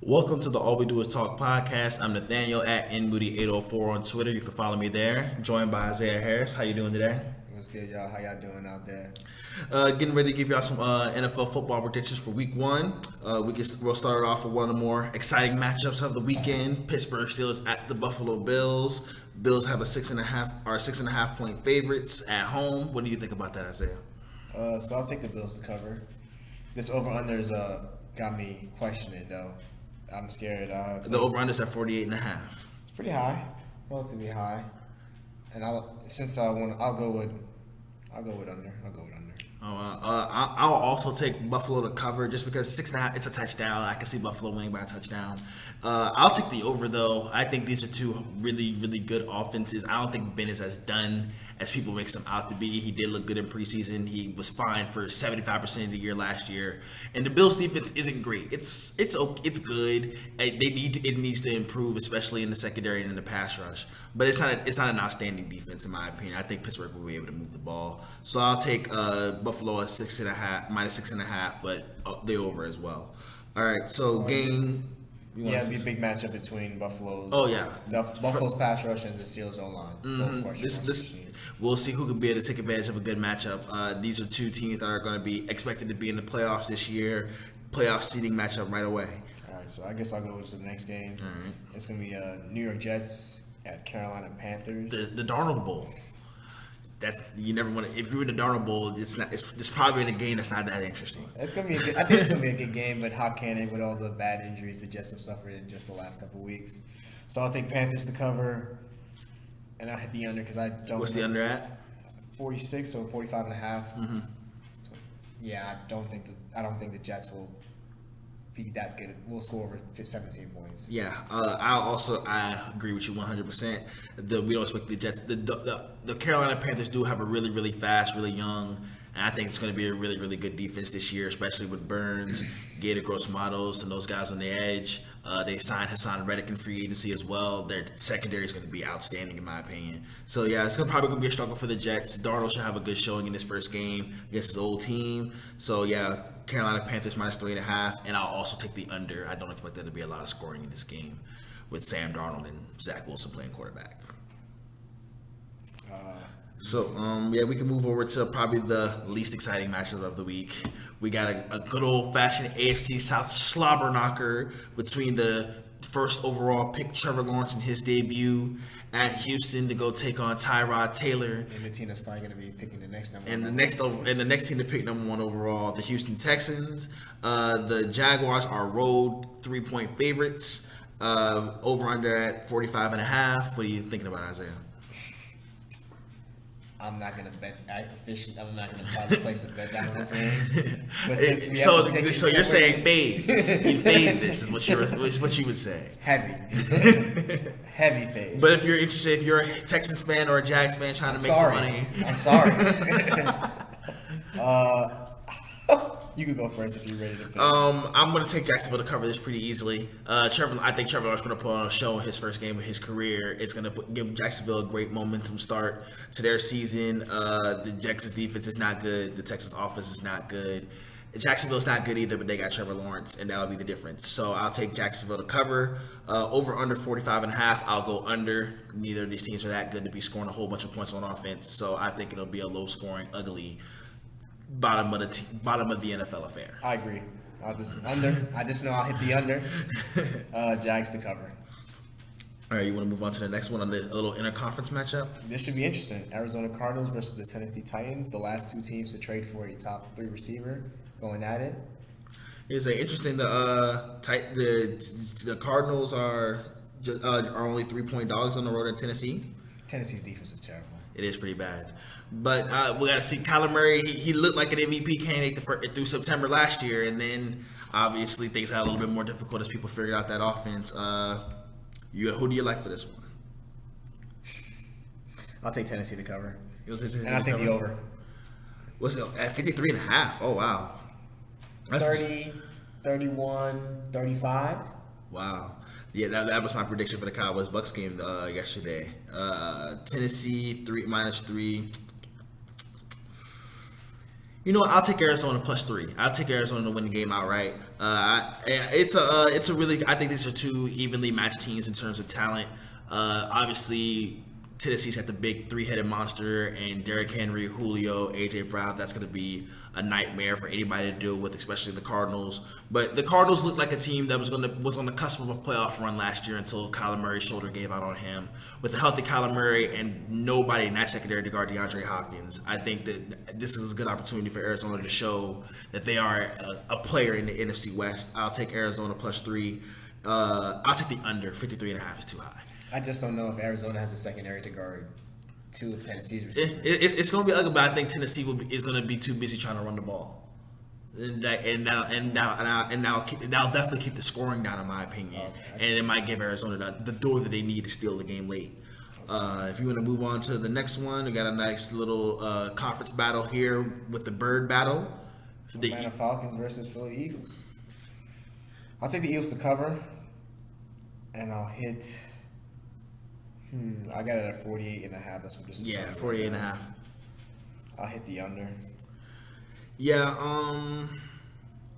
Welcome to the All We Do Is Talk podcast. I'm Nathaniel at nmoody804 on Twitter. You can follow me there. Joined by Isaiah Harris. How you doing today? What's good, y'all? How y'all doing out there? Getting ready to give y'all some NFL football predictions for Week 1. We'll start off with one of the more exciting matchups of the weekend. Pittsburgh Steelers at the Buffalo Bills. Bills have a 6.5 point favorites at home. What do you think about that, Isaiah? So I'll take the Bills to cover. This over/under's got me questioning though. I'm scared. The over/under's at 48.5. It's pretty high, relatively high. And I'll go with under. I'll go with under. I'll also take Buffalo to cover just because 6.5. It's a touchdown. I can see Buffalo winning by a touchdown. I'll take the over though. I think these are two really, really good offenses. I don't think Ben is as done as people make him out to be. He did look good in preseason. He was fine for 75% of the year last year. And the Bills defense isn't great. It's good. It needs to improve, especially in the secondary and in the pass rush. But it's not an outstanding defense in my opinion. I think Pittsburgh will be able to move the ball. So I'll take Buffalo at 6.5, -6.5, but the over as well. All right, so game. It'd be a big matchup between Buffalo's. Oh yeah, Buffalo's pass rush and the Steelers O line. We'll see who can be able to take advantage of a good matchup. These are two teams that are going to be expected to be in the playoffs this year. Playoff seeding matchup right away. All right, so I guess I'll go to the next game. All right. It's going to be New York Jets at Carolina Panthers. The Darnold Bowl. You never want to. If you're in the Darnold Bowl, it's probably in a game that's not that interesting. I think it's gonna be a good game, but how can it with all the bad injuries the Jets have suffered in just the last couple of weeks? So I'll take Panthers to cover, and I'll hit the under because I don't. What's the under at? 46 or 45 and a half. Mm-hmm. Yeah, I don't think the Jets will be that good. We'll score over 17 points. Yeah, I agree with you 100%. We don't expect the Jets. The Carolina Panthers do have a really, really fast, really young, and I think it's going to be a really, really good defense this year, especially with Burns, Gator Gross Matos, and those guys on the edge. They signed Hassan Reddick in free agency as well. Their secondary is going to be outstanding in my opinion. So yeah, it's probably going to be a struggle for the Jets. Darnold should have a good showing in his first game against his old team. So yeah, Carolina Panthers -3.5, and I'll also take the under. I don't expect there to be a lot of scoring in this game with Sam Darnold and Zach Wilson playing quarterback. We can move over to probably the least exciting matchup of the week. We got a good old-fashioned AFC South slobber knocker between the first overall pick Trevor Lawrence in his debut at Houston to go take on Tyrod Taylor. And the team that's probably going to be picking the next number. And the next team to pick number 1 overall, the Houston Texans. The Jaguars are road 3-point favorites. Over under at 45.5. What are you thinking about, Isaiah? I'm not gonna bet. I'm not gonna probably place a bet down on this game. But since we so you're saying fade? You fade this is what you would say. Heavy fade. But if you're interested, if you're a Texans fan or a Jags fan trying to make some money, I'm sorry. You can go first if you're ready to. I'm going to take Jacksonville to cover this pretty easily. I think Trevor Lawrence going to put on a show in his first game of his career. It's going to give Jacksonville a great momentum start to their season. The Texans defense is not good. The Texans offense is not good. Jacksonville's not good either, but they got Trevor Lawrence, and that'll be the difference. So I'll take Jacksonville to cover. Over under 45.5. I'll go under. Neither of these teams are that good to be scoring a whole bunch of points on offense. So I think it'll be a low scoring, ugly bottom of the NFL affair. I agree. I'll just under. I just know I'll hit the under. Jags to cover. All right, you want to move on to the next one on the little interconference matchup? This should be interesting. Arizona Cardinals versus the Tennessee Titans. The last two teams to trade for a top 3 receiver going at it. It's interesting. The Cardinals are only 3-point dogs on the road in Tennessee. Tennessee's defense is terrible. It is pretty bad. But we got to see Kyler Murray. He looked like an MVP candidate through September last year, and then obviously things got a little bit more difficult as people figured out that offense. Who do you like for this one? I'll take Tennessee to cover. You'll take Tennessee and I'll take the over. What's it at 53.5? Oh wow. That's 30, 31, 35. Wow. Yeah, that was my prediction for the Cowboys Bucks game yesterday. Tennessee -3. You know what? I'll take Arizona +3. I'll take Arizona to win the game outright. It's a really. I think these are two evenly matched teams in terms of talent. Obviously, Tennessee's got the big three-headed monster, and Derrick Henry, Julio, AJ Brown. That's going to be a nightmare for anybody to deal with, especially the Cardinals. But the Cardinals looked like a team that was on the cusp of a playoff run last year until Kyler Murray's shoulder gave out on him. With a healthy Kyler Murray and nobody in that secondary to guard DeAndre Hopkins, I think that this is a good opportunity for Arizona to show that they are a player in the NFC West. I'll take Arizona +3. I'll take the under. 53.5 is too high. I just don't know if Arizona has a secondary to guard two of Tennessee's receivers. It's going to be ugly, but I think Tennessee is going to be too busy trying to run the ball, and that'll definitely keep the scoring down, in my opinion, and it might give Arizona the door that they need to steal the game late. If you want to move on to the next one, we got a nice little conference battle here with the Bird Battle. Atlanta Falcons versus Philly Eagles. I'll take the Eagles to cover, and I'll hit. I got it at 48.5. That's what this is. Yeah, 48.5. I'll hit the under. Yeah,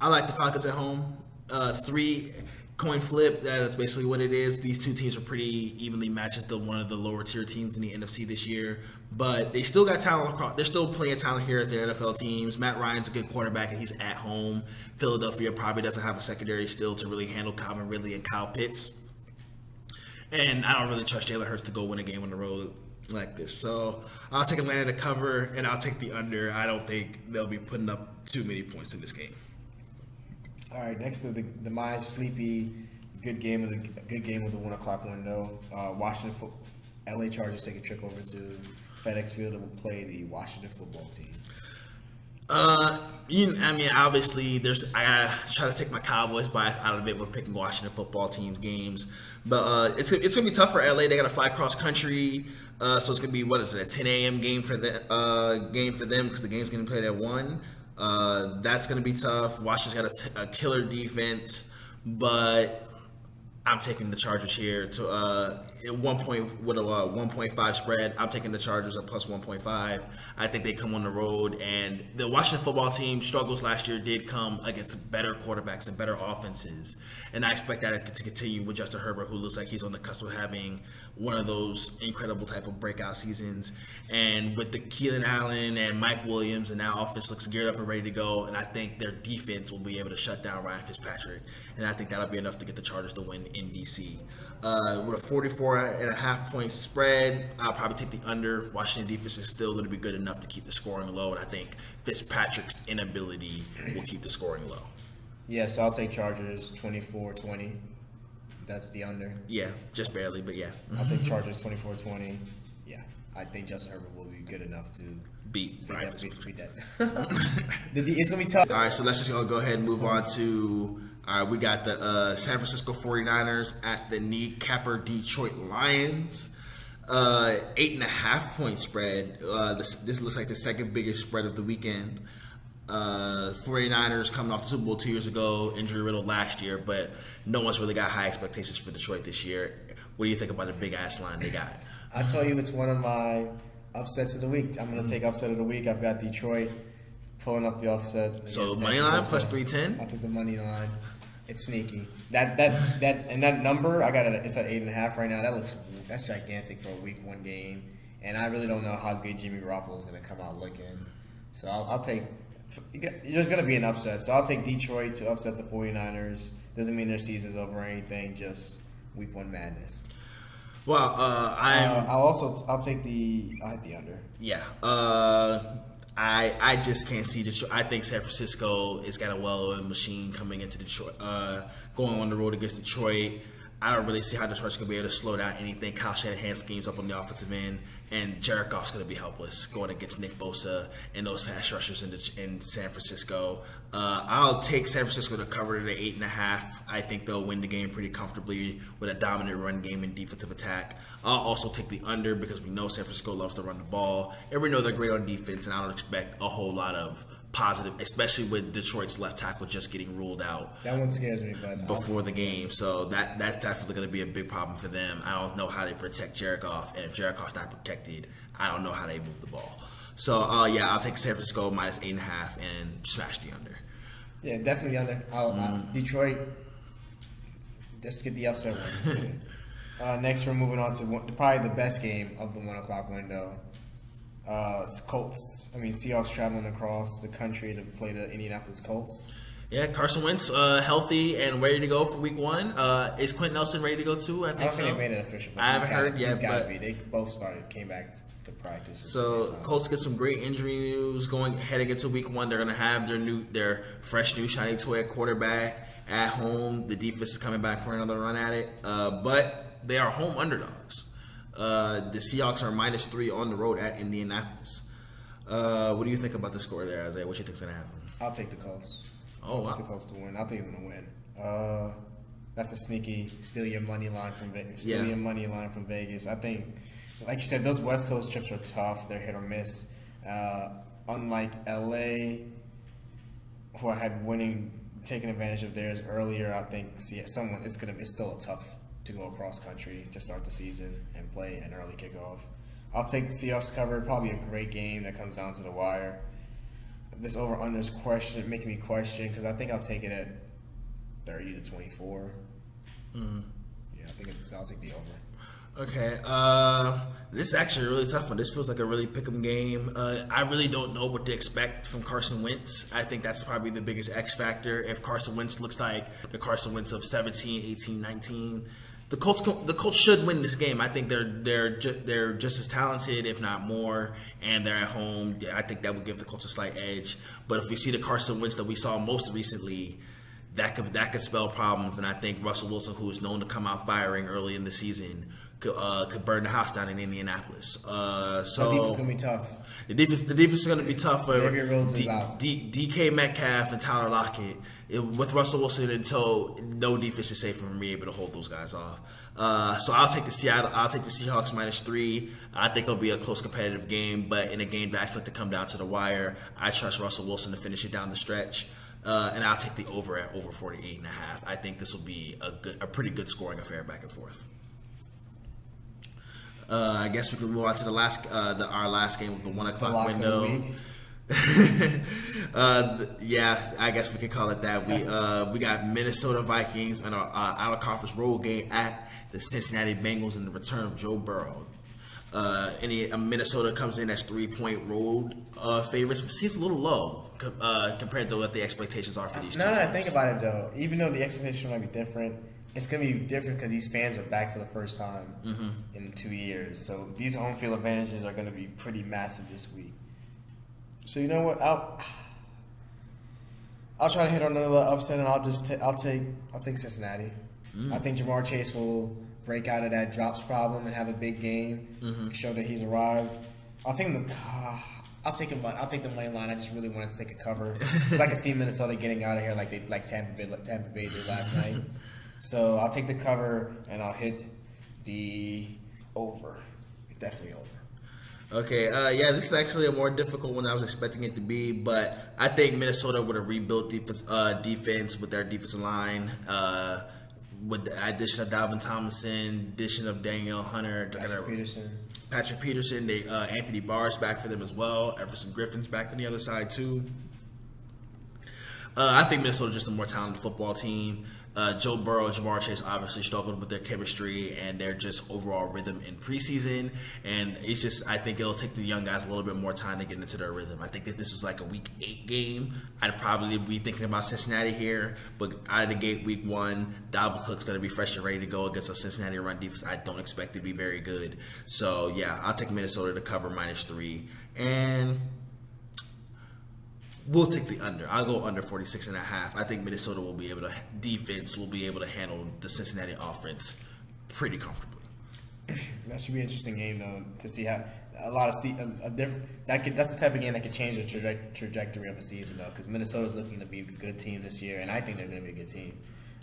I like the Falcons at home. 3 coin flip. That's basically what it is. These two teams are pretty evenly matched as one of the lower tier teams in the NFC this year, but they still got talent across. There's still plenty of talent here as their NFL teams. Matt Ryan's a good quarterback and he's at home. Philadelphia probably doesn't have a secondary still to really handle Calvin Ridley and Kyle Pitts. And I don't really trust Jalen Hurts to go win a game on the road like this. So I'll take Atlanta to cover, and I'll take the under. I don't think they'll be putting up too many points in this game. All right, next to the my sleepy good game of the 1 o'clock window. LA Chargers take a trip over to FedEx Field and will play the Washington football team. Obviously, I gotta try to take my Cowboys bias out of it. We're picking Washington football team's games, but it's gonna be tough for LA. They gotta fly cross country, so it's gonna be a 10 a.m. game for them because the game's gonna be played at 1. That's gonna be tough. Washington's got a killer defense, but I'm taking the Chargers here to at 1 point with a 1.5 spread. I'm taking the Chargers at +1.5. I think they come on the road, and the Washington football team struggles last year did come against better quarterbacks and better offenses, and I expect that to continue with Justin Herbert, who looks like he's on the cusp of having one of those incredible type of breakout seasons. And with the Keelan Allen and Mike Williams, and that offense looks geared up and ready to go, and I think their defense will be able to shut down Ryan Fitzpatrick, and I think that'll be enough to get the Chargers to win in DC. With a 44.5 point spread, I'll probably take the under. Washington defense is still going to be good enough to keep the scoring low, and I think Fitzpatrick's inability will keep the scoring low. Yeah, so I'll take Chargers 24-20. That's the under. Yeah, just barely, but yeah. I'll take Chargers 24-20. Yeah, I think Justin Herbert will be good enough to beat Ryan that. Fitzpatrick. It's going to be tough. All right, so let's just go ahead and move on to we got the San Francisco 49ers at the kneecapper Detroit Lions. 8.5 point spread. This looks like the second biggest spread of the weekend. 49ers coming off the Super Bowl 2 years ago, injury riddled last year, but no one's really got high expectations for Detroit this year. What do you think about the big ass line they got? I tell you, it's one of my upsets of the week. I'm going to take upset of the week. I've got Detroit pulling up the upset. So money line plus 310. I took the money line. It's sneaky. That number I got it. It's at 8.5 right now. That's gigantic for a week 1 game, and I really don't know how good Jimmy Garoppolo is going to come out looking. So I'll take. There's going to be an upset, so I'll take Detroit to upset the 49ers. Doesn't mean their season's over or anything. Just week 1 madness. Well, I'll take the under. Yeah. I just can't see Detroit. I think San Francisco has got a well-oiled machine coming into Detroit, going on the road against Detroit. I don't really see how Detroit's going to be able to slow down anything. Kyle Shanahan schemes up on the offensive end, and Jared Goff's going to be helpless going against Nick Bosa and those pass rushers in San Francisco. I'll take San Francisco to cover to 8.5. I think they'll win the game pretty comfortably with a dominant run game and defensive attack. I'll also take the under because we know San Francisco loves to run the ball, and we know they're great on defense, and I don't expect a whole lot of positive, especially with Detroit's left tackle just getting ruled out. That one scares me, but before the game, so that's definitely going to be a big problem for them. I don't know how they protect Jared Goff, and if Jared Goff's not protected, I don't know how they move the ball. So yeah, I'll take San Francisco minus 8.5 and smash the under. Yeah, definitely under. Detroit, just to get the upset one. Next, we're moving on to probably the best game of the 1 o'clock window. Seahawks traveling across the country to play the Indianapolis Colts. Yeah, Carson Wentz healthy and ready to go for week 1. Is Quentin Nelson ready to go too? I don't think they made it official. I haven't heard yet. But they both came back to practice. So Colts get some great injury news heading into week 1. They're going to have their fresh new shiny toy at quarterback at home. The defense is coming back for another run at it. But they are home underdogs. The Seahawks are -3 on the road at Indianapolis. What do you think about the score there, Isaiah? What do you think's going to happen? I'll take the Colts. I'll take the Colts to win. I think I'm going to win. That's a sneaky steal your money line from Vegas. I think, like you said, those West Coast trips are tough. They're hit or miss. Unlike LA, who I had taking advantage of theirs earlier, I think it's still a tough to go across country to start the season and play an early kickoff. I'll take the Seahawks cover. Probably a great game that comes down to the wire. This over/under is making me question because I think I'll take it at 30-24. Mm-hmm. Yeah, I'll take the over. Okay, this is actually a really tough one. This feels like a really pick'em game. I really don't know what to expect from Carson Wentz. I think that's probably the biggest X factor. If Carson Wentz looks like the Carson Wentz of 17, 18, 19, the Colts should win this game. I think they're just as talented, if not more, and they're at home. I think that would give the Colts a slight edge. But if we see the Carson Wentz that we saw most recently, that could spell problems. And I think Russell Wilson, who is known to come out firing early in the season, could burn the house down in Indianapolis. The defense is gonna be tough. The defense is gonna be tough for DK Metcalf and Tyler Lockett. With Russell Wilson in tow, no defense is safe from being able to hold those guys off. So I'll take the Seahawks -3. I think it'll be a close competitive game, but in a game that I expect to come down to the wire, I trust Russell Wilson to finish it down the stretch. And I'll take the over at over 48.5. I think this will be a pretty good scoring affair back and forth. I guess we can move on to our last game of the 1 o'clock window. Yeah, I guess we could call it that. We got Minnesota Vikings and our out of conference road game at the Cincinnati Bengals and the return of Joe Burrow. Minnesota comes in as 3-point road favorites, which seems a little low compared to what the expectations are for these two teams. Now that I think about it, though, even though the expectations might be different, it's going to be different because these fans are back for the first time in 2 years. So these home field advantages are going to be pretty massive this week. So you know what? I'll try to hit on another upset, and I'll take Cincinnati. I think Jamar Chase will break out of that drops problem and have a big game, show that he's arrived. I'll take the money line. I just really wanted to take a cover because I can see Minnesota getting out of here like Tampa Bay did last night. So I'll take the cover and I'll hit the over. Definitely over. Okay, yeah, this is actually a more difficult one than I was expecting it to be, but I think Minnesota with a rebuilt defense with their defensive line, with the addition of Dalvin Tomlinson, addition of Daniel Hunter, Patrick Peterson, Anthony Barr's back for them as well. Everson Griffin's back on the other side too. I think Minnesota's just a more talented football team. Joe Burrow and Jamar Chase obviously struggled with their chemistry and their just overall rhythm in preseason. And it's just, I think it'll take the young guys a little bit more time to get into their rhythm. I think if this is like a week 8 game, I'd probably be thinking about Cincinnati here. But out of the gate, week 1, Dalvin Cook's going to be fresh and ready to go against a Cincinnati run defense I don't expect to be very good. So, yeah, I'll take Minnesota to cover -3. And we'll take the under. I'll go under 46.5. I think Minnesota will be able to handle the Cincinnati offense pretty comfortably. That should be an interesting game though to see how that's the type of game that could change the trajectory of a season though, because Minnesota's looking to be a good team this year, and I think they're going to be a good team.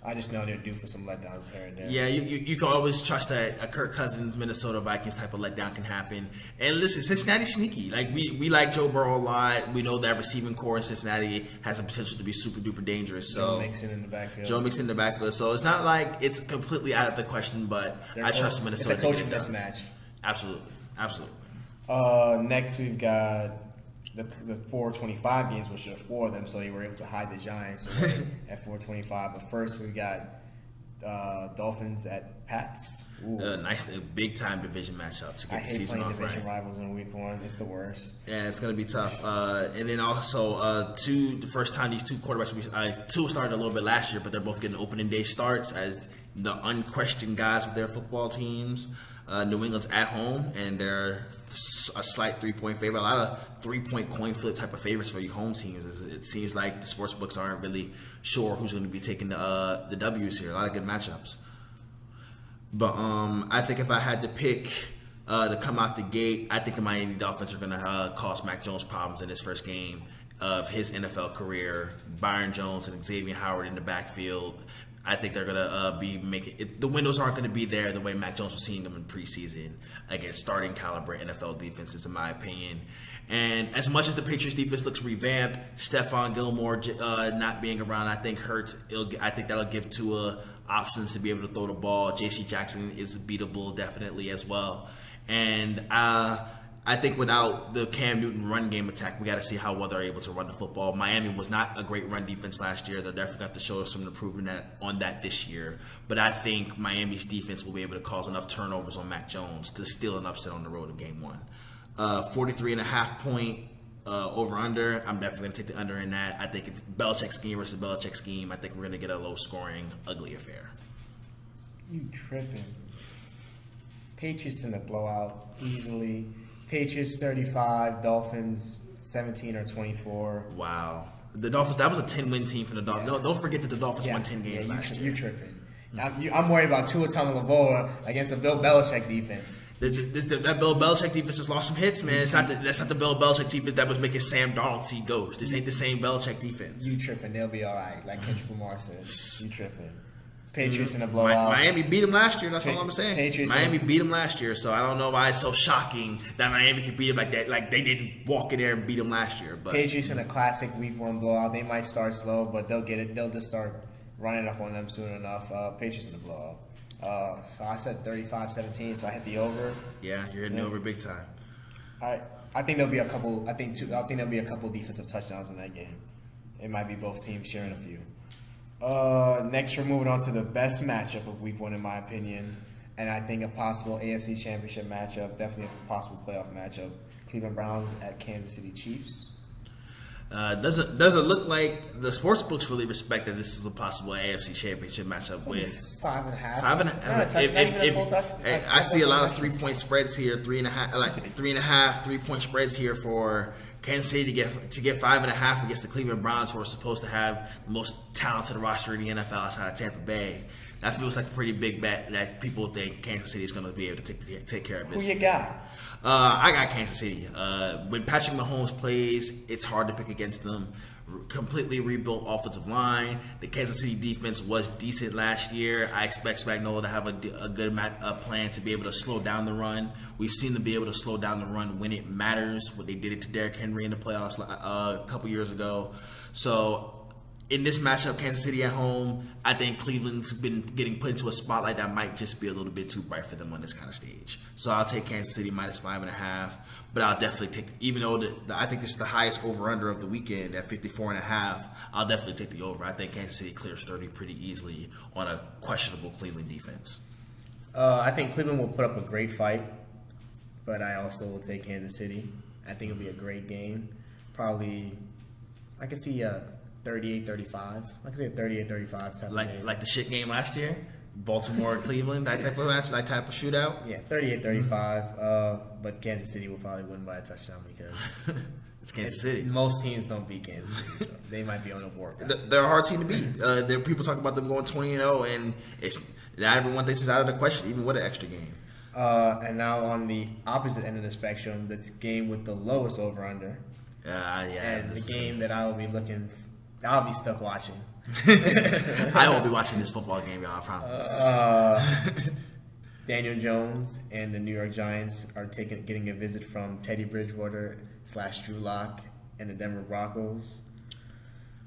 I just know they're due for some letdowns here and there. Yeah, you can always trust that a Kirk Cousins, Minnesota Vikings type of letdown can happen. And listen, Cincinnati's sneaky. Like we like Joe Burrow a lot. We know that receiving core in Cincinnati has the potential to be super duper dangerous. So Joe Mixon in the backfield. So it's not like it's completely out of the question, but I trust Minnesota. It's a coaching mismatch. Absolutely. Next we've got the 425 games, which are 4 of them, so they were able to hide the Giants away at 425. But first, we got Dolphins at Pats. Nice, big time division matchup to get the season playing off division right. rivals in week 1. It's the worst. Yeah, it's gonna be tough. And then also, the first time these two quarterbacks, two started a little bit last year, but they're both getting opening day starts as the unquestioned guys of their football teams. New England's at home, and they're a slight 3-point favorite. A lot of 3-point coin flip type of favorites for your home teams. It seems like the sports books aren't really sure who's going to be taking the W's here. A lot of good matchups. But I think if I had to pick to come out the gate, I think the Miami Dolphins are going to cause Mac Jones problems in his first game of his NFL career. Byron Jones and Xavier Howard in the backfield. I think they're going to be making it. The windows aren't going to be there the way Mac Jones was seeing them in preseason against starting caliber NFL defenses, in my opinion. And as much as the Patriots defense looks revamped, Stephon Gilmore not being around, I think hurts. I think that'll give Tua options to be able to throw the ball. J.C. Jackson is beatable definitely as well. And I think without the Cam Newton run game attack, we got to see how well they're able to run the football. Miami was not a great run defense last year. They're definitely going to have to show us some improvement on that this year. But I think Miami's defense will be able to cause enough turnovers on Mac Jones to steal an upset on the road in game 1. 43.5 point over-under. I'm definitely going to take the under in that. I think it's Belichick scheme versus Belichick scheme. I think we're going to get a low-scoring, ugly affair. You tripping. Patriots in the blowout easily. Patriots 35, Dolphins 17 or 24. Wow. The Dolphins, that was a 10-win team for the Dolphins. Yeah. Don't forget that the Dolphins won 10 games last year. You're tripping. I'm worried about Tua Tagovailoa against a Bill Belichick defense. That Bill Belichick defense has lost some hits, man. That's not the Bill Belichick defense that was making Sam Darnold see ghosts. This ain't the same Belichick defense. You tripping. They'll be all right, like Kendrick Lamar said. You tripping. Patriots in a blowout. Miami beat them last year. That's all I'm saying. Patriots Miami beat them last year, so I don't know why it's so shocking that Miami could beat them like that. Like they didn't walk in there and beat them last year. But Patriots in a classic Week 1 blowout. They might start slow, but they'll get it. They'll just start running up on them soon enough. Patriots in the blowout. So I said 35-17, so I hit the over. Yeah, you're hitting the over big time. All right. I think there'll be a couple. I think there'll be a couple defensive touchdowns in that game. It might be both teams sharing a few. Next, we're moving on to the best matchup of Week 1, in my opinion, and I think a possible AFC Championship matchup, definitely a possible playoff matchup. Cleveland Browns at Kansas City Chiefs. Doesn't look like the sports books really respect that this is a possible AFC Championship matchup with 5.5. 5.5. I see a lot of 3-point spreads here, 3.5, like 3.5 3-point spreads here for Kansas City to get 5.5 against the Cleveland Browns, who are supposed to have the most talented roster in the NFL outside of Tampa Bay. That feels like a pretty big bet that people think Kansas City is going to be able to take care of business. Who you got? I got Kansas City. When Patrick Mahomes plays, it's hard to pick against them. Completely rebuilt offensive line. The Kansas City defense was decent last year. I expect Spagnuolo to have a good plan to be able to slow down the run. We've seen them be able to slow down the run when it matters. What they did it to Derrick Henry in the playoffs a couple years ago. So in this matchup, Kansas City at home, I think Cleveland's been getting put into a spotlight that might just be a little bit too bright for them on this kind of stage. So I'll take Kansas City minus 5.5, but I'll definitely take, even though I think this is the highest over-under of the weekend at 54.5, I'll definitely take the over. I think Kansas City clears 30 pretty easily on a questionable Cleveland defense. I think Cleveland will put up a great fight, but I also will take Kansas City. I think it'll be a great game. Probably, I can see 38-35. I can say a 38-35 type of game. Like the shit game last year? Baltimore, Cleveland, that type of match, that type of shootout? Yeah, 38-35. But Kansas City will probably win by a touchdown because it's Kansas City. Most teams don't beat Kansas City, so they might be on a warpath. They're a hard team to beat. There are people talking about them going 20-0, and it's not everyone thinks it's out of the question, even with an extra game. And now on the opposite end of the spectrum, that's game with the lowest over/under. And the game that I'll be stuck watching. I won't be watching this football game, y'all, I promise. Daniel Jones and the New York Giants are getting a visit from Teddy Bridgewater / Drew Lock and the Denver Broncos.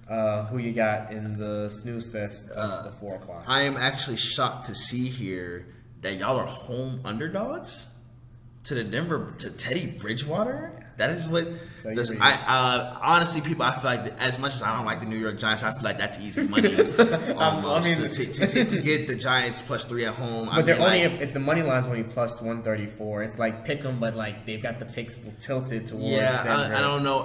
Who you got in the snooze fest of the 4 o'clock? I am actually shocked to see here that y'all are home underdogs to Teddy Bridgewater. That is what. So Honestly, people, I feel like as much as I don't like the New York Giants, I feel like that's easy money almost to get the Giants +3 at home. But they're only if the money line's only +134. It's like pick 'em, but like they've got the picks tilted towards Denver. I don't know.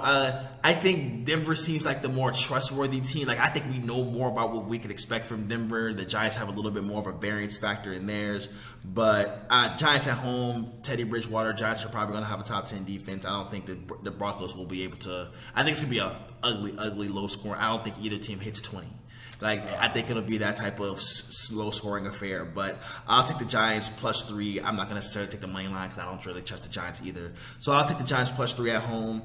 I think Denver seems like the more trustworthy team. Like I think we know more about what we could expect from Denver. The Giants have a little bit more of a variance factor in theirs, but Giants at home, Teddy Bridgewater. Giants are probably going to have a top 10 defense. I don't think the Broncos will be able to. I think it's going to be a ugly, low score. I don't think either team hits 20. I think it'll be that type of slow scoring affair. But I'll take the Giants +3. I'm not going to necessarily take the money line because I don't really trust the Giants either. So I'll take the Giants +3 at home.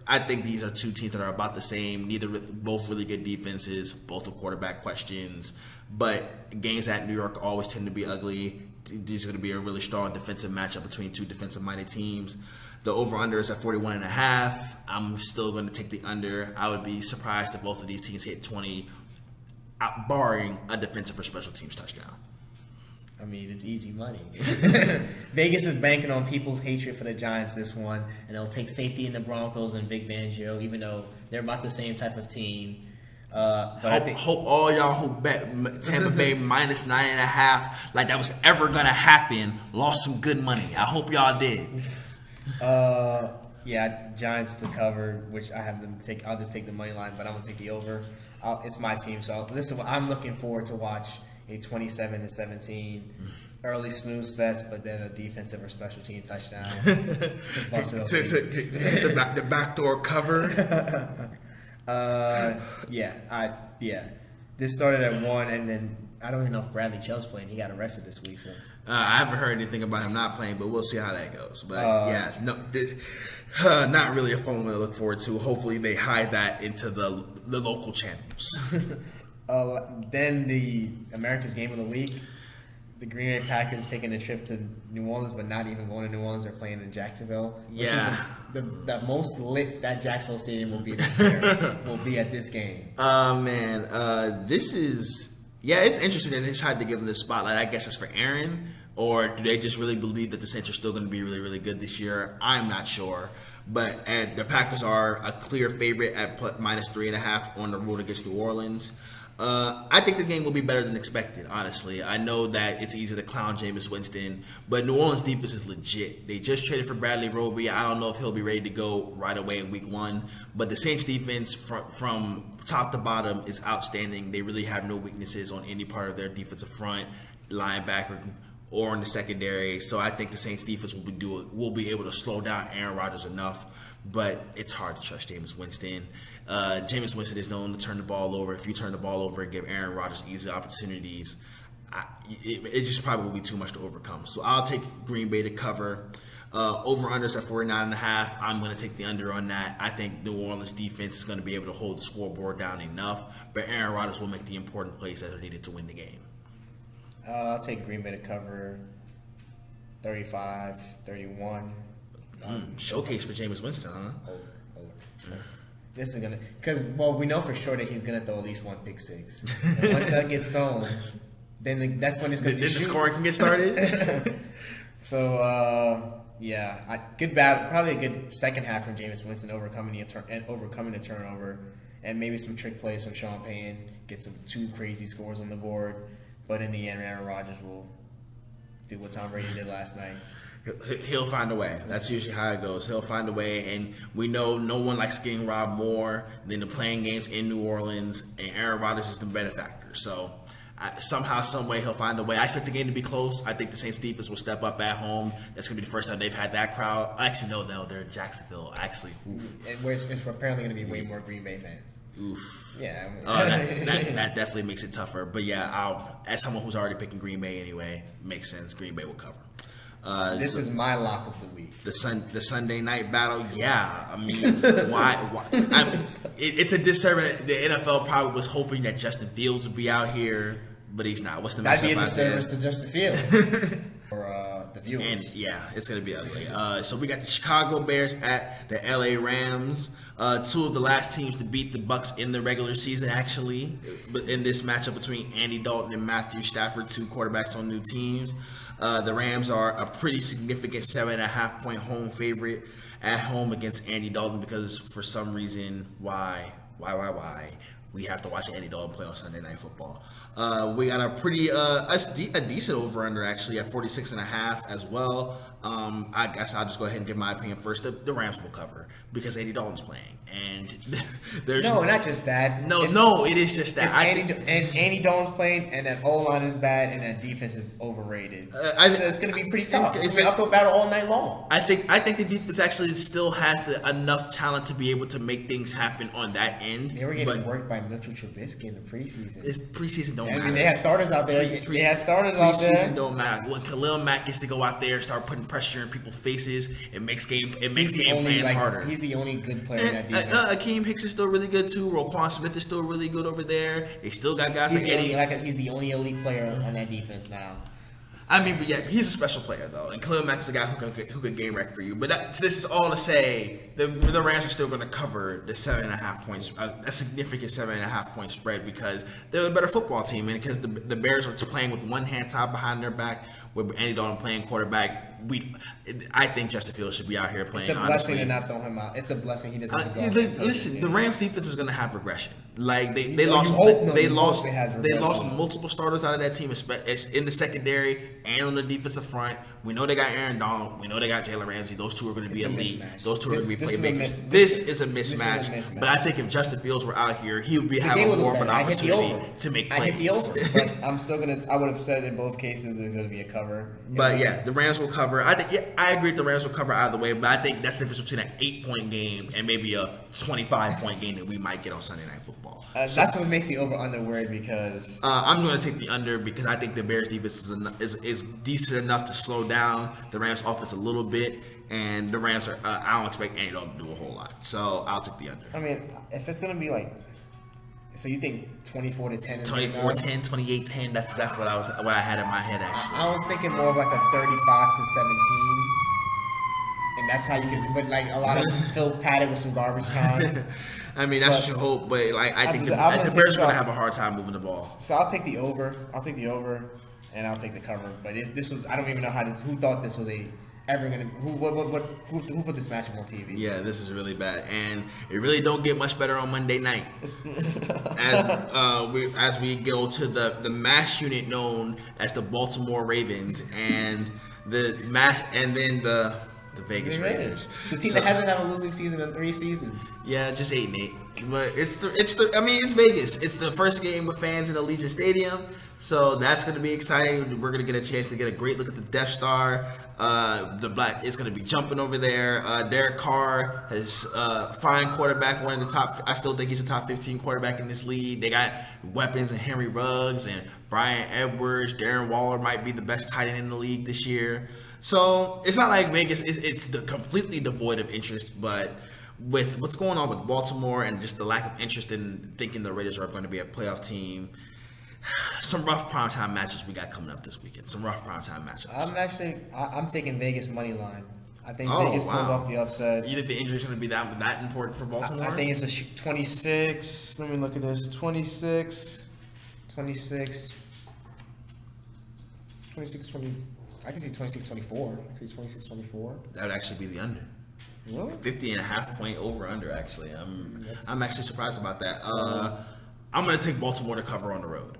I think these are two teams that are about the same. Both really good defenses, both with quarterback questions. But games at New York always tend to be ugly. These are going to be a really strong defensive matchup between two defensive-minded teams. The over-under is at 41.5. I'm still going to take the under. I would be surprised if both of these teams hit 20, barring a defensive or special teams touchdown. I mean, it's easy money. Vegas is banking on people's hatred for the Giants this one, and they'll take safety in the Broncos and Vic Fangio, even though they're about the same type of team. But hope all y'all who bet Tampa Bay -9.5 like that was ever gonna happen lost some good money. I hope y'all did. Yeah, Giants to cover, which I have them take. I'll just take the money line, but I'm gonna take the over. It's my team, so listen. I'm looking forward to watch a 27-17 early snooze fest, but then a defensive or special team touchdown to bust it open. The backdoor cover. This started at 1, and then I don't even know if Bradley Chubb's playing. He got arrested this week, so I haven't heard anything about him not playing, but we'll see how that goes. But not really a fun one to look forward to. Hopefully, they hide that into the local channels. Then the America's Game of the Week. The Green Bay Packers taking a trip to New Orleans, but not even going to New Orleans. They're playing in Jacksonville. Which is the most lit that Jacksonville Stadium will be this year. Will be at this game. This is it's interesting and it's hard to give them the spotlight. I guess it's for Aaron, or do they just really believe that the Saints are still going to be really, really good this year? I'm not sure. But the Packers are a clear favorite at -3.5 on the road against New Orleans. I think the game will be better than expected, honestly. I know that it's easy to clown Jameis Winston, but New Orleans defense is legit. They just traded for Bradley Roby. I don't know if he'll be ready to go right away in week 1, but the Saints defense from top to bottom is outstanding. They really have no weaknesses on any part of their defensive front, linebacker, or in the secondary. So I think the Saints defense will be able to slow down Aaron Rodgers enough, but it's hard to trust Jameis Winston. Jameis Winston is known to turn the ball over. If you turn the ball over and give Aaron Rodgers easy opportunities, it just probably will be too much to overcome. So I'll take Green Bay to cover. Over-unders at 49.5. I'm going to take the under on that. I think New Orleans defense is going to be able to hold the scoreboard down enough, but Aaron Rodgers will make the important plays that are needed to win the game. I'll take Green Bay to cover 35-31. Showcase for Jameis Winston, huh? Over. This is because we know for sure that he's gonna throw at least one pick six. And once that gets thrown, then that's when it's gonna be. Then the scoring can get started. So good battle. Probably a good second half from Jameis Winston overcoming the turnover, and maybe some trick plays from Sean Payton. Get some 2 crazy scores on the board, but in the end, Aaron Rodgers will do what Tom Brady did last night. He'll find a way. That's usually how it goes. He'll find a way, and we know no one likes getting robbed more than the playing games in New Orleans, and Aaron Rodgers is the benefactor. So somehow, some way, he'll find a way. I expect the game to be close. I think the Saints defense will step up at home. That's going to be the first time they've had that crowd. Actually, no, they're in Jacksonville. Actually, and where it's apparently going to be way more Green Bay fans. Oof. Yeah. That definitely makes it tougher. But yeah, as someone who's already picking Green Bay anyway, makes sense. Green Bay will cover. This is my lock of the week. The Sunday night battle. Yeah, I mean, why? It's a disservice. The NFL probably was hoping that Justin Fields would be out here, but he's not. What's the matchup? That'd be a disservice to Justin Fields. for the viewers. And yeah, it's gonna be ugly. So we got the Chicago Bears at the LA Rams. Two of the last teams to beat the Bucs in the regular season, actually. But in this matchup between Andy Dalton and Matthew Stafford, two quarterbacks on new teams. The Rams are a pretty significant 7.5-point home favorite at home against Andy Dalton because for some reason, why? We have to watch Andy Dalton play on Sunday Night Football. We got a pretty a decent over under actually at 46.5 as well. I guess I'll just go ahead and give my opinion first. The Rams will cover because Andy Dalton's playing, and there's not just that. No, it is just that. Andy Dalton's playing, and that O-line is bad, and that defense is overrated. So it's going to be pretty tough. It's an uphill battle all night long. I think the defense actually still has enough talent to be able to make things happen on that end. They were getting worked by Mitchell Trubisky in the preseason. Preseason don't matter. I mean, they had starters out there. Preseason don't matter. When Khalil Mack gets to go out there and start putting pressure in people's faces, it makes game plans harder. He's the only good player in that defense. Akeem Hicks is still really good too. Roquan Smith is still really good over there. They still got guys like Eddie. He's the only elite player on that defense now. I mean, but yeah, he's a special player though, and Khalil Mack's the guy who could game wreck for you. But this is all to say the Rams are still going to cover the 7.5 points, a significant 7.5 point spread because they're a better football team, and because the Bears are playing with one hand tied behind their back, with Andy Dalton playing quarterback. I think Justin Fields should be out here playing. It's a blessing to not throw him out. It's a blessing he doesn't have to go. Listen, the Rams defense is going to have regression. Like they lost multiple starters out of that team, in the secondary and on the defensive front. We know they got Aaron Donald. We know they got Jalen Ramsey. Those two are going to be elite. Those two are going to be playmakers. This is a mismatch. But I think if Justin Fields were out here, he would be having more of an opportunity to make plays. I hit the over, but I'm still gonna. I would have said in both cases it's going to be a cover. But yeah, the Rams will cover. I think I agree the Rams will cover either way, but I think that's the difference between an 8-point game and maybe a 25-point game that we might get on Sunday Night Football. That's what makes the over/under weird because I'm going to take the under because I think the Bears defense is decent enough to slow down the Rams offense a little bit, and the Rams are. I don't expect Andy Dalton to do a whole lot, so I'll take the under. I mean, if it's going to be like. So you think 24-10? 24-10, 28-10. That's what I had in my head actually. I was thinking more of like a 35-17, and that's how you can. But like a lot of Phil padded with some garbage time. I mean, that's what you hope, but like I think the Bears are gonna have a hard time moving the ball. So I'll take the over. And I'll take the cover. But this was. I don't even know how this. Who thought this was ever gonna? Who put this matchup on TV? Yeah, this is really bad, and it really don't get much better on Monday night. As we go to the mass unit known as the Baltimore Ravens and the Vegas Raiders. The team that hasn't had a losing season in 3 seasons. Yeah, just 8-8. But it's Vegas. It's the first game with fans in Allegiant Stadium, so that's going to be exciting. We're going to get a chance to get a great look at the Death Star. It's going to be jumping over there. Derek Carr is fine quarterback, one of the top. I still think he's a top 15 quarterback in this league. They got weapons in Henry Ruggs and Brian Edwards. Darren Waller might be the best tight end in the league this year. So it's not like Vegas. It's completely devoid of interest, but with what's going on with Baltimore and just the lack of interest in thinking the Raiders are going to be a playoff team, some rough primetime matches we got coming up this weekend. Some rough primetime matchups. I'm taking Vegas money line. I think Vegas pulls off the upset. You think the injury is going to be that important for Baltimore? I think it's a 26. Let me look at this. 26, 20. I can see 26-24. I can see 26-24. That would actually be the under. Really? 50.5 point over under. Actually, I'm actually surprised about that. I'm gonna take Baltimore to cover on the road.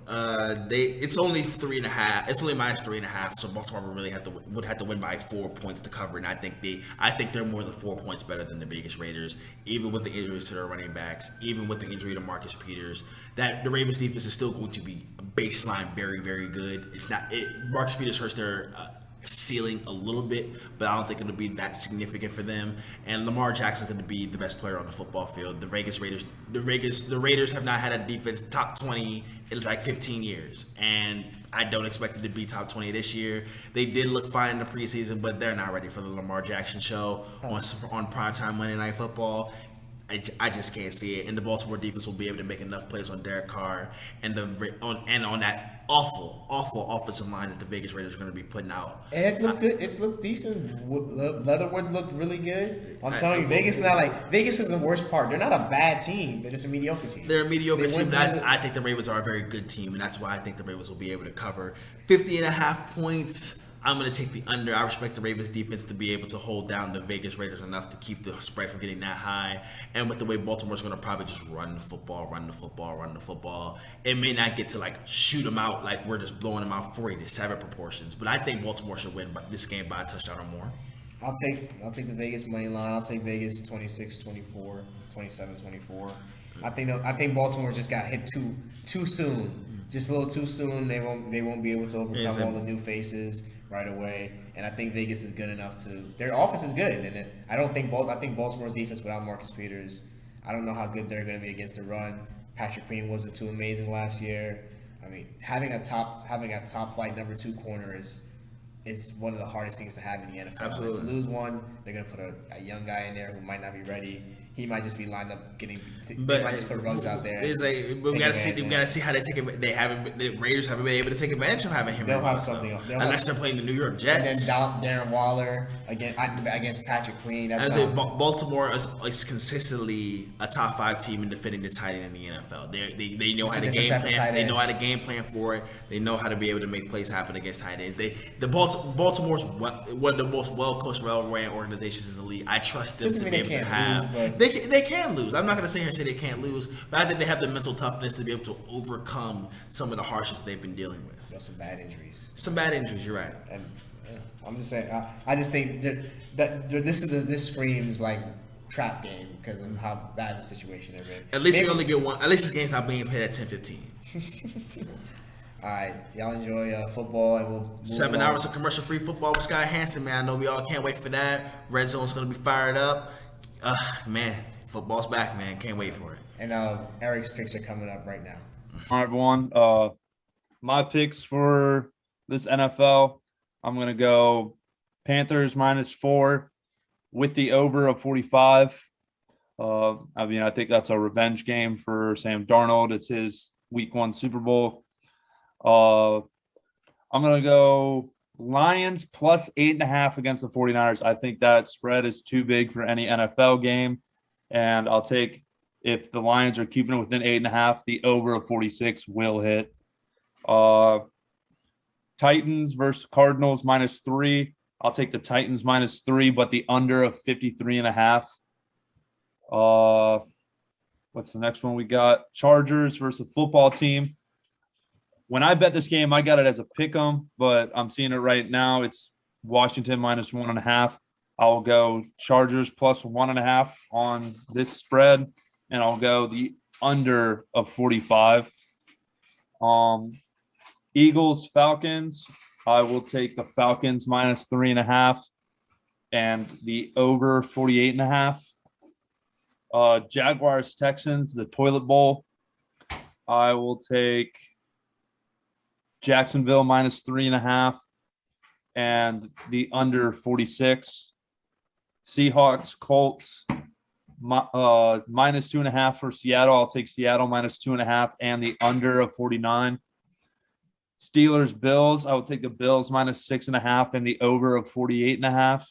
It's only 3.5. It's only minus 3.5. So Baltimore would have to win by 4 points to cover, and I think they're more than 4 points better than the Vegas Raiders, even with the injuries to their running backs, even with the injury to Marcus Peters. That the Ravens defense is still going to be baseline very, very good. Marcus Peters hurts their ceiling a little bit, but I don't think it'll be that significant for them. And Lamar Jackson's going to be the best player on the football field. The Raiders have not had a defense top 20 in like 15 years, and I don't expect it to be top 20 this year. They did look fine in the preseason, but they're not ready for the Lamar Jackson show on primetime Monday Night Football. I just can't see it, and the Baltimore defense will be able to make enough plays on Derek Carr and on awful offensive line that the Vegas Raiders are going to be putting out. And it's looked good. It's looked decent. Leatherwood's looked really good. I'm telling you, Vegas now, like, Vegas is the worst part. They're not a bad team. They're just a mediocre team. They're a mediocre team. I think the Ravens are a very good team, and that's why I think the Ravens will be able to cover 50.5 points. I'm going to take the under. I respect the Ravens defense to be able to hold down the Vegas Raiders enough to keep the spread from getting that high. And with the way Baltimore's going to probably just run the football, it may not get to like shoot them out like we're just blowing them out 40-7 proportions. But I think Baltimore should win this game by a touchdown or more. I'll take the Vegas money line. I'll take Vegas 26-24, 27-24. I think Baltimore just got hit too soon. Just a little too soon. They won't be able to overcome all the new faces right away, and I think Vegas is good enough to. Their offense is good, and I think Baltimore's defense without Marcus Peters, I don't know how good they're going to be against the run. Patrick Queen wasn't too amazing last year. I mean, having a top flight number 2 corner is one of the hardest things to have in the NFL. Absolutely. And to lose one, they're going to put a young guy in there who might not be ready. He might just be lined up they might just put rugs out there. We got to see how they take it. The Raiders haven't been able to take advantage of having him. They'll have something else. Unless they're playing the New York Jets. And then Darren Waller against Patrick Queen. Baltimore is consistently a top 5 team in defending the tight end in the NFL. They know how to game plan. They know how to game plan for it. They know how to be able to make plays happen against tight ends. Baltimore's one of the most well-coached, well-ran organizations in the league. I trust them to be able to have. They can lose. I'm not going to sit here and say they can't lose, but I think they have the mental toughness to be able to overcome some of the hardships they've been dealing with. Some bad injuries. You're right. And I'm just saying. I just think that this screams like trap game because of how bad the situation they're in. At least we only get one. At least this game's not being played at 10:15. All right, y'all enjoy football, and we'll 7 hours of commercial-free football with Sky Hansen, man. I know we all can't wait for that. Red Zone's going to be fired up. Man, football's back, man. Can't wait for it. And Eric's picks are coming up right now. All right, everyone. My picks for this NFL, I'm going to go Panthers -4 with the over of 45. I think that's a revenge game for Sam Darnold. It's his Week 1 Super Bowl. I'm going to go Lions +8.5 against the 49ers. I think that spread is too big for any NFL game. And I'll take, if the Lions are keeping it within 8.5, the over of 46 will hit. Titans versus Cardinals -3. I'll take the Titans -3, but the under of 53.5. What's the next one we got? Chargers versus football team. When I bet this game, I got it as a pick 'em, but I'm seeing it right now. It's Washington -1.5. I'll go Chargers +1.5 on this spread, and I'll go the under of 45. Eagles, Falcons. I will take the Falcons -3.5 and the over 48.5. Jaguars, Texans, the toilet bowl. I will take Jacksonville -3.5 and the under 46. Seahawks, Colts -2.5 for Seattle. I'll take Seattle -2.5 and the under of 49. Steelers, Bills. I will take the Bills -6.5 and the over of 48.5.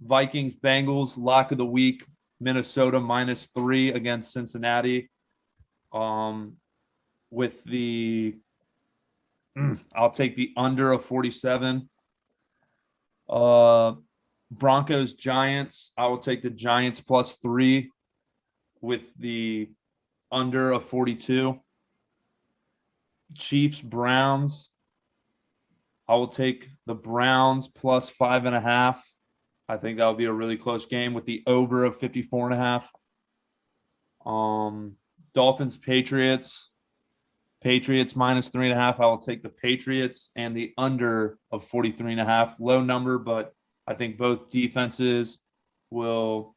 Vikings, Bengals, lock of the week. Minnesota -3 against Cincinnati. With the I'll take the under of 47. Broncos, Giants. I will take the Giants +3 with the under of 42. Chiefs, Browns. I will take the Browns +5.5. I think that'll be a really close game with the over of 54.5. Dolphins, Patriots. Patriots -3.5. I will take the Patriots and the under of 43.5. Low number, but I think both defenses will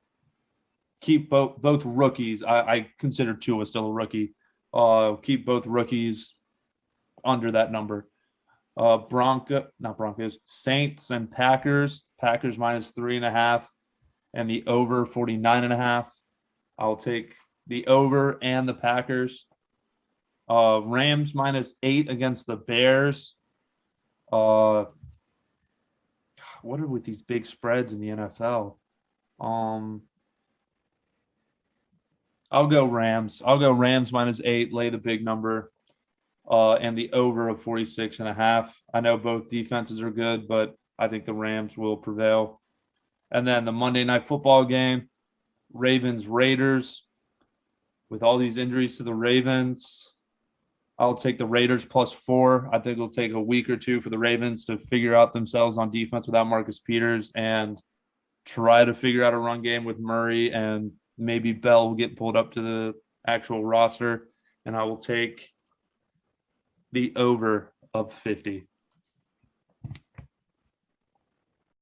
keep both rookies. I consider Tua still a rookie. Keep both rookies under that number. Saints and Packers. Packers -3.5 and the over 49.5. I'll take the over and the Packers. Rams -8 against the Bears. What are with these big spreads in the NFL? I'll go Rams. I'll go Rams -8, lay the big number, and the over of 46.5. I know both defenses are good, but I think the Rams will prevail. And then the Monday Night Football game, Ravens-Raiders. With all these injuries to the Ravens, I'll take the Raiders +4. I think it'll take a week or two for the Ravens to figure out themselves on defense without Marcus Peters and try to figure out a run game with Murray, and maybe Bell will get pulled up to the actual roster. And I will take the over of 50.